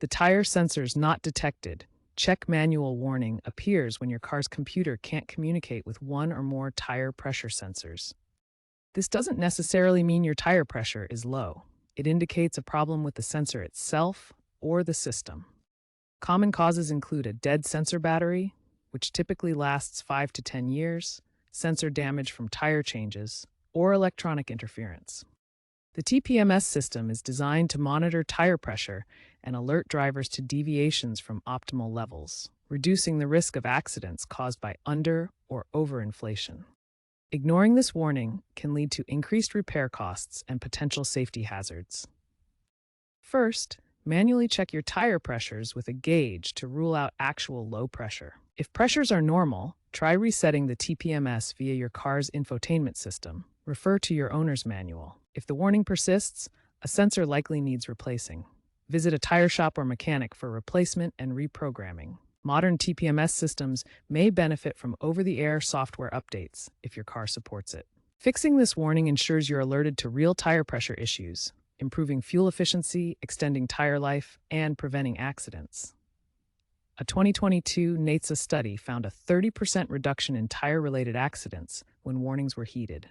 The Tyre Sensors Not Detected check manual warning appears when your car's computer can't communicate with one or more tire pressure sensors. This doesn't necessarily mean your tire pressure is low. It indicates a problem with the sensor itself or the system. Common causes include a dead sensor battery, which typically lasts 5 to 10 years, sensor damage from tire changes, or electronic interference. The TPMS system is designed to monitor tire pressure and alert drivers to deviations from optimal levels, reducing the risk of accidents caused by under- or overinflation. Ignoring this warning can lead to increased repair costs and potential safety hazards. First, manually check your tire pressures with a gauge to rule out actual low pressure. If pressures are normal, try resetting the TPMS via your car's infotainment system. Refer to your owner's manual. If the warning persists, a sensor likely needs replacing. Visit a tire shop or mechanic for replacement and reprogramming. Modern TPMS systems may benefit from over-the-air software updates if your car supports it. Fixing this warning ensures you're alerted to real tire pressure issues, improving fuel efficiency, extending tire life, and preventing accidents. A 2022 NHTSA study found a 30% reduction in tire-related accidents when warnings were heeded.